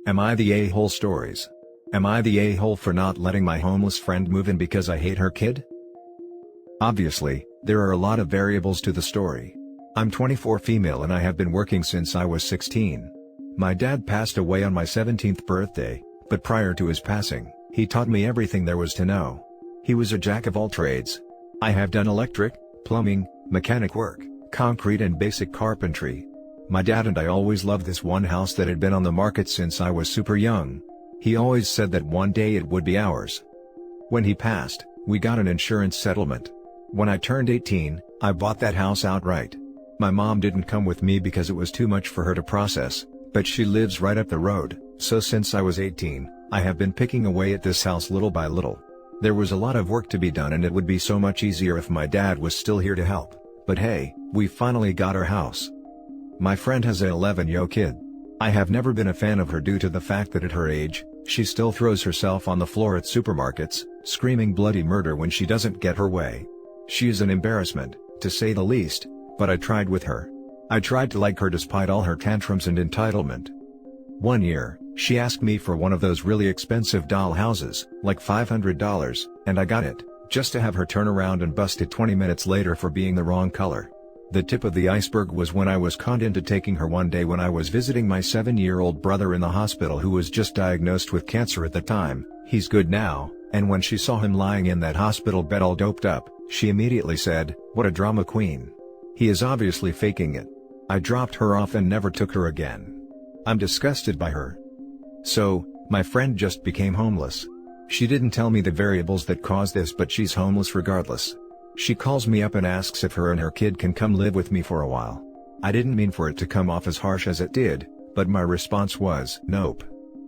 Am I the a-hole stories? Am I the a-hole for not letting my homeless friend move in because I hate her kid? Obviously, there are a lot of variables to the story. I'm 24, female, and I have been working since I was 16. My dad passed away on my 17th birthday, but prior to his passing, he taught me everything there was to know. He was a jack of all trades. I have done electric, plumbing, mechanic work, concrete and basic carpentry. My dad and I always loved this one house that had been on the market since I was super young. He always said that one day it would be ours. When he passed, we got an insurance settlement. When I turned 18, I bought that house outright. My mom didn't come with me because it was too much for her to process, but she lives right up the road, so since I was 18, I have been picking away at this house little by little. There was a lot of work to be done and it would be so much easier if my dad was still here to help, but hey, we finally got our house. My friend has an 11-year-old kid. I have never been a fan of her due to the fact that at her age, she still throws herself on the floor at supermarkets, screaming bloody murder when she doesn't get her way. She is an embarrassment, to say the least, but I tried with her. I tried to like her despite all her tantrums and entitlement. One year, she asked me for one of those really expensive doll houses, like $500, and I got it, just to have her turn around and bust it 20 minutes later for being the wrong color. The tip of the iceberg was when I was conned into taking her one day when I was visiting my 7-year-old brother in the hospital who was just diagnosed with cancer at the time. He's good now, and when she saw him lying in that hospital bed all doped up, she immediately said, "What a drama queen. He is obviously faking it." I dropped her off and never took her again. I'm disgusted by her. So, my friend just became homeless. She didn't tell me the variables that caused this, but she's homeless regardless. She calls me up and asks if her and her kid can come live with me for a while. I didn't mean for it to come off as harsh as it did, but my response was, nope.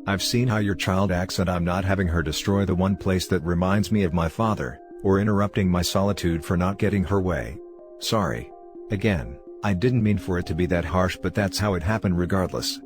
I've seen how your child acts and I'm not having her destroy the one place that reminds me of my father, or interrupting my solitude for not getting her way. Sorry. Again, I didn't mean for it to be that harsh, but that's how it happened regardless.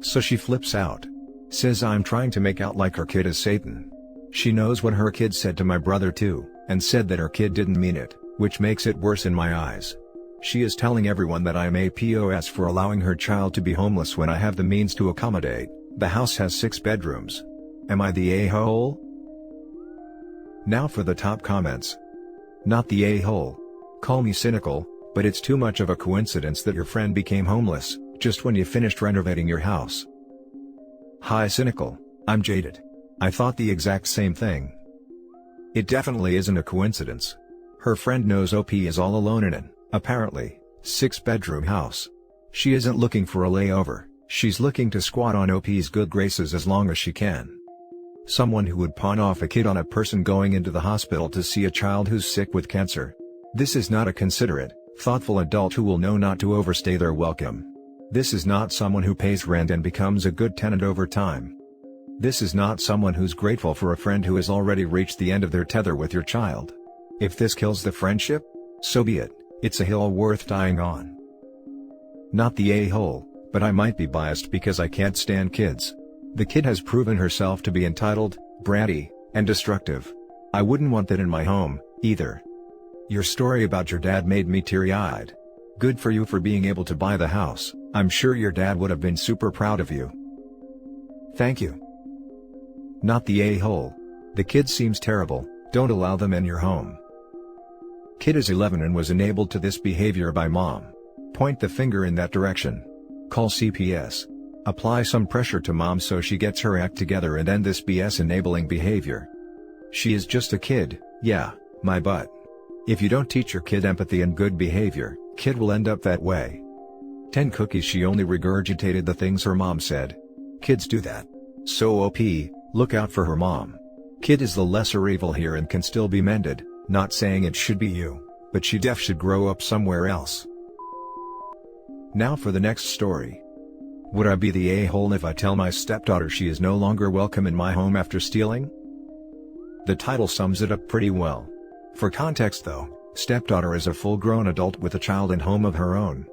So she flips out. Says I'm trying to make out like her kid is Satan. She knows what her kid said to my brother too, and said that her kid didn't mean it, which makes it worse in my eyes. She is telling everyone that I am a POS for allowing her child to be homeless when I have the means to accommodate. The house has 6 bedrooms. Am I the a-hole? Now for the top comments. Not the a-hole. Call me cynical, but it's too much of a coincidence that your friend became homeless, just when you finished renovating your house. Hi cynical, I'm jaded. I thought the exact same thing. It definitely isn't a coincidence. Her friend knows OP is all alone in an, apparently, 6-bedroom house. She isn't looking for a layover, she's looking to squat on OP's good graces as long as she can. Someone who would pawn off a kid on a person going into the hospital to see a child who's sick with cancer. This is not a considerate, thoughtful adult who will know not to overstay their welcome. This is not someone who pays rent and becomes a good tenant over time. This is not someone who's grateful for a friend who has already reached the end of their tether with your child. If this kills the friendship, so be it, it's a hill worth dying on. Not the a-hole, but I might be biased because I can't stand kids. The kid has proven herself to be entitled, bratty, and destructive. I wouldn't want that in my home, either. Your story about your dad made me teary-eyed. Good for you for being able to buy the house. I'm sure your dad would have been super proud of you. Thank you. Not the a-hole. The kid seems terrible, don't allow them in your home. Kid is 11 and was enabled to this behavior by mom. Point the finger in that direction. Call CPS. Apply some pressure to mom so she gets her act together and end this BS enabling behavior. She is just a kid, yeah, my butt. If you don't teach your kid empathy and good behavior, kid will end up that way. 10 cookies. She only regurgitated the things her mom said. Kids do that. So OP, look out for her mom. Kid is the lesser evil here and can still be mended, not saying it should be you, but she should grow up somewhere else. Now for the next story. Would I be the a-hole if I tell my stepdaughter she is no longer welcome in my home after stealing? The title sums it up pretty well. For context though, stepdaughter is a full-grown adult with a child and home of her own.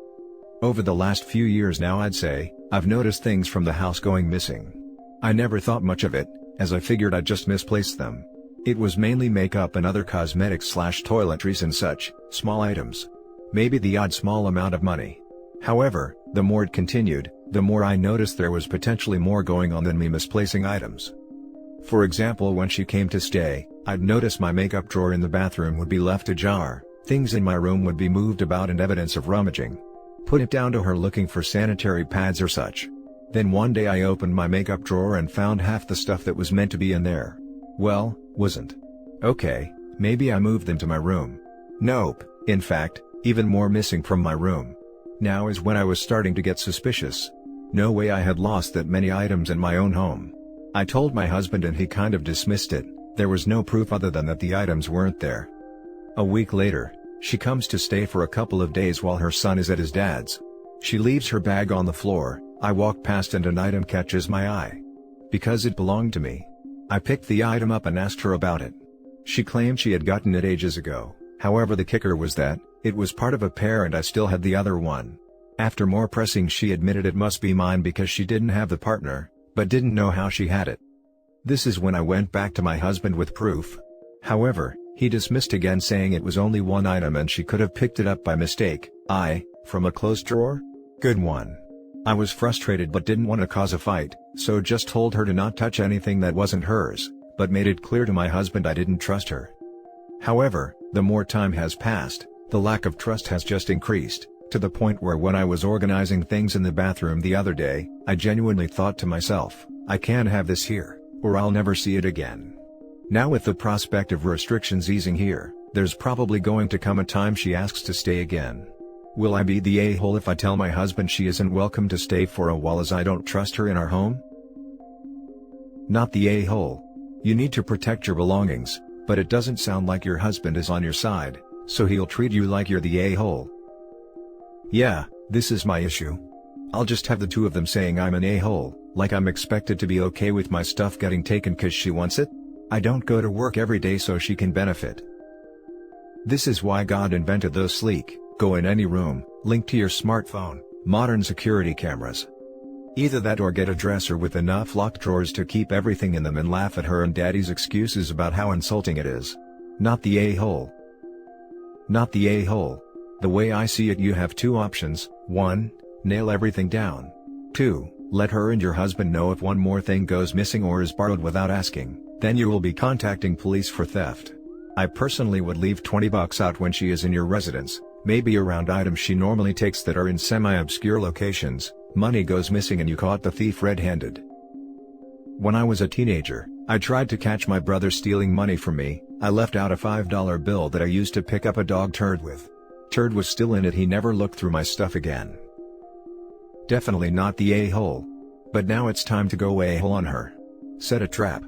Over the last few years now I'd say, I've noticed things from the house going missing. I never thought much of it, as I figured I'd just misplaced them. It was mainly makeup and other cosmetics / toiletries and such, small items. Maybe the odd small amount of money. However, the more it continued, the more I noticed there was potentially more going on than me misplacing items. For example, when she came to stay, I'd notice my makeup drawer in the bathroom would be left ajar, things in my room would be moved about and evidence of rummaging. Put it down to her looking for sanitary pads or such. Then one day I opened my makeup drawer and found half the stuff that was meant to be in there. Well, wasn't. Okay, maybe I moved them to my room. Nope, in fact, even more missing from my room. Now is when I was starting to get suspicious. No way I had lost that many items in my own home. I told my husband and he kind of dismissed it. There was no proof other than that the items weren't there. A week later, she comes to stay for a couple of days while her son is at his dad's. She leaves her bag on the floor. I walk past and an item catches my eye. Because it belonged to me, I picked the item up and asked her about it. She claimed she had gotten it ages ago. However, the kicker was that it was part of a pair and I still had the other one. After more pressing, she admitted it must be mine because she didn't have the partner, but didn't know how she had it. This is when I went back to my husband with proof. However, he dismissed again, saying it was only one item and she could have picked it up by mistake. From a closed drawer? Good one. I was frustrated but didn't want to cause a fight, so just told her to not touch anything that wasn't hers, but made it clear to my husband I didn't trust her. However, the more time has passed, the lack of trust has just increased, to the point where when I was organizing things in the bathroom the other day, I genuinely thought to myself, I can't have this here, or I'll never see it again. Now with the prospect of restrictions easing here, there's probably going to come a time she asks to stay again. Will I be the a-hole if I tell my husband she isn't welcome to stay for a while as I don't trust her in our home? Not the a-hole. You need to protect your belongings, but it doesn't sound like your husband is on your side, so he'll treat you like you're the a-hole. Yeah, this is my issue. I'll just have the two of them saying I'm an a-hole, like I'm expected to be okay with my stuff getting taken cause she wants it? I don't go to work every day so she can benefit. This is why God invented those sleek, go in any room, link to your smartphone, modern security cameras. Either that or get a dresser with enough locked drawers to keep everything in them and laugh at her and daddy's excuses about how insulting it is. Not the a-hole. Not the a-hole. The way I see it, you have two options: 1, nail everything down. 2, let her and your husband know if one more thing goes missing or is borrowed without asking, then you will be contacting police for theft. I personally would leave $20 out when she is in your residence, maybe around items she normally takes that are in semi-obscure locations. Money goes missing and you caught the thief red-handed. When I was a teenager, I tried to catch my brother stealing money from me. I left out a $5 bill that I used to pick up a dog turd with. Turd was still in it. He never looked through my stuff again. Definitely not the a-hole. But now it's time to go a-hole on her. Set a trap.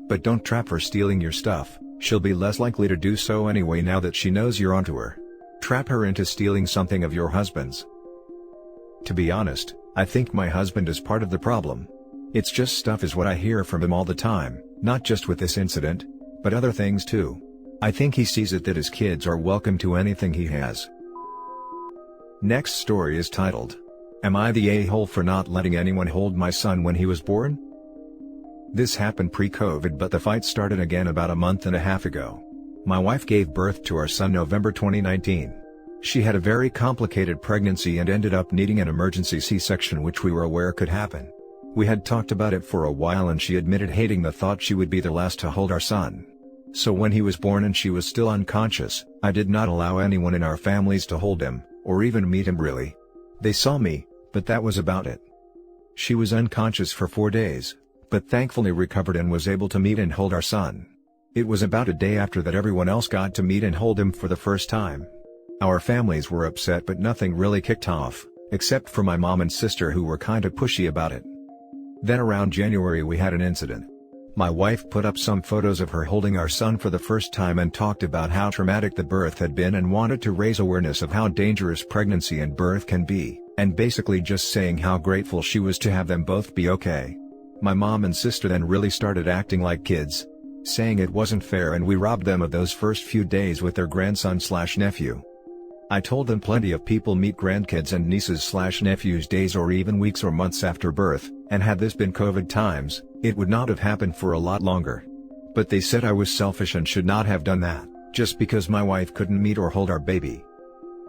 But don't trap her stealing your stuff. She'll be less likely to do so anyway now that she knows you're onto her. Trap her into stealing something of your husband's. To be honest, I think my husband is part of the problem. It's just stuff is what I hear from him all the time, not just with this incident, but other things too. I think he sees it that his kids are welcome to anything he has. Next story is titled, Am I the a-hole for not letting anyone hold my son when he was born? This happened pre-COVID, but the fight started again about a month and a half ago. My wife gave birth to our son November 2019. She had a very complicated pregnancy and ended up needing an emergency C-section, which we were aware could happen. We had talked about it for a while and she admitted hating the thought she would be the last to hold our son. So when he was born and she was still unconscious, I did not allow anyone in our families to hold him, or even meet him really. They saw me, but that was about it. She was unconscious for 4 days, but thankfully recovered and was able to meet and hold our son. It was about a day after that everyone else got to meet and hold him for the first time. Our families were upset but nothing really kicked off, except for my mom and sister who were kinda pushy about it. Then around January we had an incident. My wife put up some photos of her holding our son for the first time and talked about how traumatic the birth had been and wanted to raise awareness of how dangerous pregnancy and birth can be, and basically just saying how grateful she was to have them both be okay. My mom and sister then really started acting like kids, saying it wasn't fair and we robbed them of those first few days with their grandson/nephew. I told them plenty of people meet grandkids and nieces/nephews days or even weeks or months after birth, and had this been COVID times, it would not have happened for a lot longer. But they said I was selfish and should not have done that, just because my wife couldn't meet or hold our baby.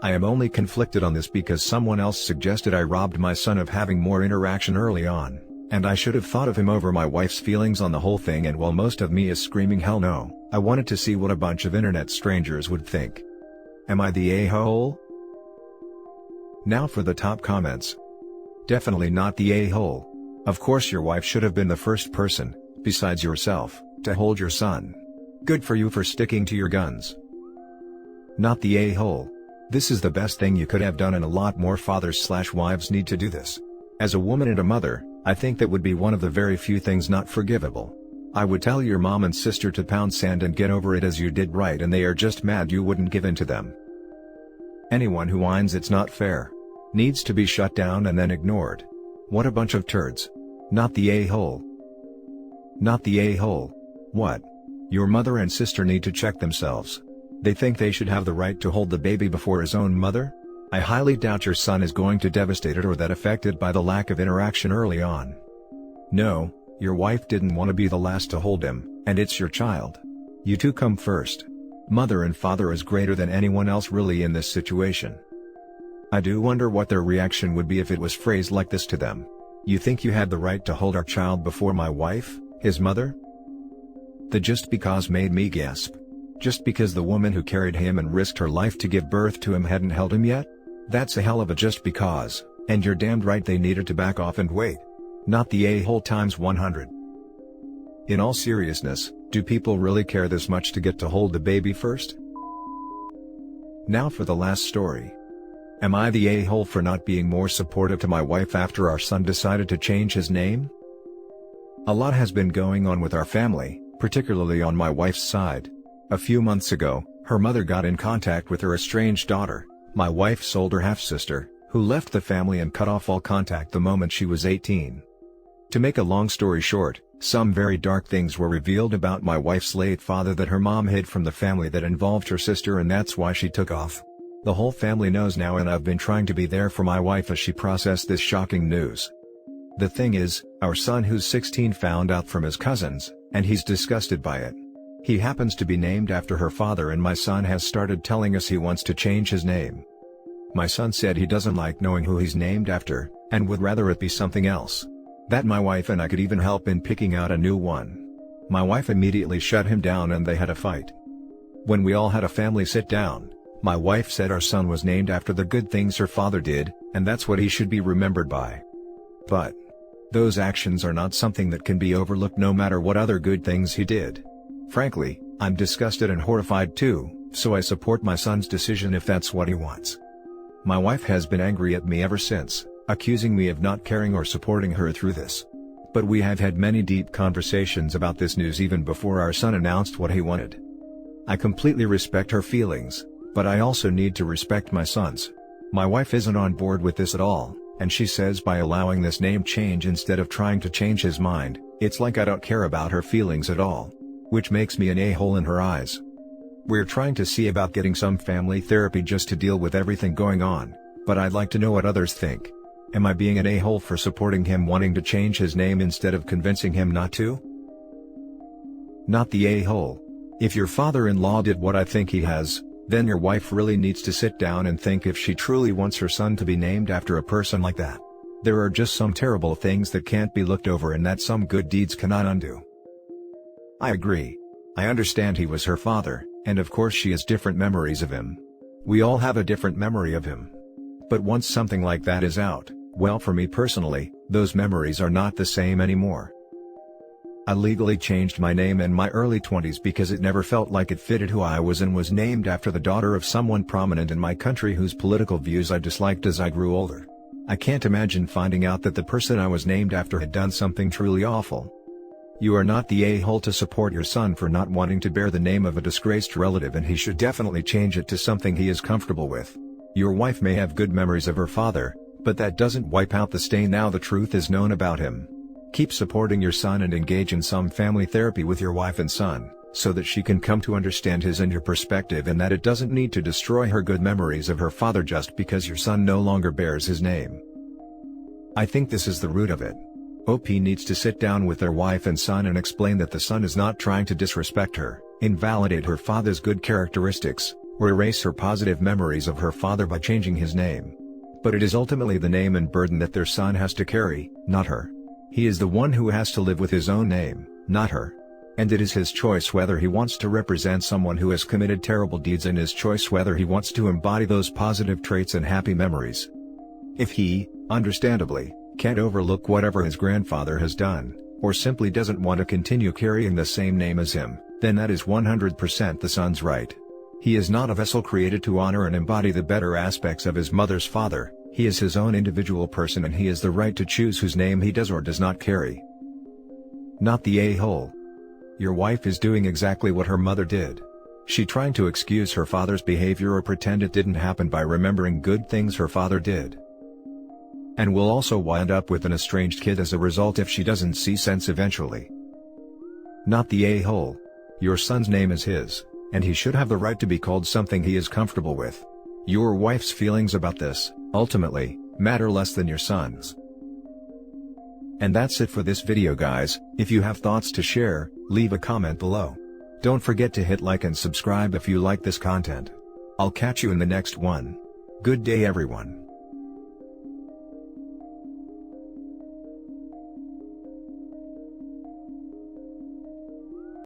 I am only conflicted on this because someone else suggested I robbed my son of having more interaction early on, and I should have thought of him over my wife's feelings on the whole thing, and while most of me is screaming hell no, I wanted to see what a bunch of internet strangers would think. Am I the a-hole? Now for the top comments. Definitely not the a-hole. Of course your wife should have been the first person, besides yourself, to hold your son. Good for you for sticking to your guns. Not the a-hole. This is the best thing you could have done, and a lot more fathers/wives need to do this. As a woman and a mother, I think that would be one of the very few things not forgivable. I would tell your mom and sister to pound sand and get over it, as you did right, and they are just mad you wouldn't give in to them. Anyone who whines it's not fair needs to be shut down and then ignored. What a bunch of turds. Not the a-hole. Not the a-hole. What? Your mother and sister need to check themselves. They think they should have the right to hold the baby before his own mother? I highly doubt your son is going to devastated or that affected by the lack of interaction early on. No, your wife didn't want to be the last to hold him, and it's your child. You two come first. Mother and father is greater than anyone else really in this situation. I do wonder what their reaction would be if it was phrased like this to them. You think you had the right to hold our child before my wife, his mother? The just because made me gasp. Just because the woman who carried him and risked her life to give birth to him hadn't held him yet? That's a hell of a just because, and you're damned right they needed to back off and wait. Not the a-hole times 100. In all seriousness, do people really care this much to get to hold the baby first? Now for the last story. Am I the a-hole for not being more supportive to my wife after our son decided to change his name? A lot has been going on with our family, particularly on my wife's side. A few months ago, her mother got in contact with her estranged daughter, my wife's older half-sister, who left the family and cut off all contact the moment she was 18. To make a long story short, some very dark things were revealed about my wife's late father that her mom hid from the family that involved her sister, and that's why she took off. The whole family knows now, and I've been trying to be there for my wife as she processed this shocking news. The thing is, our son who's 16 found out from his cousins, and he's disgusted by it. He happens to be named after her father, and my son has started telling us he wants to change his name. My son said he doesn't like knowing who he's named after, and would rather it be something else. That my wife and I could even help in picking out a new one. My wife immediately shut him down and they had a fight. When we all had a family sit down, my wife said our son was named after the good things her father did, and that's what he should be remembered by. But those actions are not something that can be overlooked no matter what other good things he did. Frankly, I'm disgusted and horrified too, so I support my son's decision if that's what he wants. My wife has been angry at me ever since, accusing me of not caring or supporting her through this. But we have had many deep conversations about this news even before our son announced what he wanted. I completely respect her feelings, but I also need to respect my son's. My wife isn't on board with this at all, and she says by allowing this name change instead of trying to change his mind, it's like I don't care about her feelings at all. Which makes me an a-hole in her eyes. We're trying to see about getting some family therapy just to deal with everything going on, but I'd like to know what others think. Am I being an a-hole for supporting him wanting to change his name instead of convincing him not to? Not the a-hole. If your father-in-law did what I think he has, then your wife really needs to sit down and think if she truly wants her son to be named after a person like that. There are just some terrible things that can't be looked over and that some good deeds cannot undo. I agree. I understand he was her father, and of course she has different memories of him. We all have a different memory of him. But once something like that is out, well, for me personally, those memories are not the same anymore. I legally changed my name in my early 20s because it never felt like it fitted who I was and was named after the daughter of someone prominent in my country whose political views I disliked as I grew older. I can't imagine finding out that the person I was named after had done something truly awful. You are not the a-hole to support your son for not wanting to bear the name of a disgraced relative, and he should definitely change it to something he is comfortable with. Your wife may have good memories of her father, but that doesn't wipe out the stain now the truth is known about him. Keep supporting your son and engage in some family therapy with your wife and son, so that she can come to understand his and your perspective, and that it doesn't need to destroy her good memories of her father just because your son no longer bears his name. I think this is the root of it. OP needs to sit down with their wife and son and explain that the son is not trying to disrespect her, invalidate her father's good characteristics, or erase her positive memories of her father by changing his name. But it is ultimately the name and burden that their son has to carry, not her. He is the one who has to live with his own name, not her. And it is his choice whether he wants to represent someone who has committed terrible deeds, and his choice whether he wants to embody those positive traits and happy memories. If he, understandably, can't overlook whatever his grandfather has done, or simply doesn't want to continue carrying the same name as him, then that is 100% the son's right. He is not a vessel created to honor and embody the better aspects of his mother's father. He is his own individual person, and he has the right to choose whose name he does or does not carry. Not the a-hole. Your wife is doing exactly what her mother did. She trying to excuse her father's behavior or pretend it didn't happen by remembering good things her father did. And will also wind up with an estranged kid as a result if she doesn't see sense eventually. Not the a-hole. Your son's name is his, and he should have the right to be called something he is comfortable with. Your wife's feelings about this, ultimately, matter less than your son's. And that's it for this video, guys. If you have thoughts to share, leave a comment below. Don't forget to hit like and subscribe if you like this content. I'll catch you in the next one. Good day, everyone.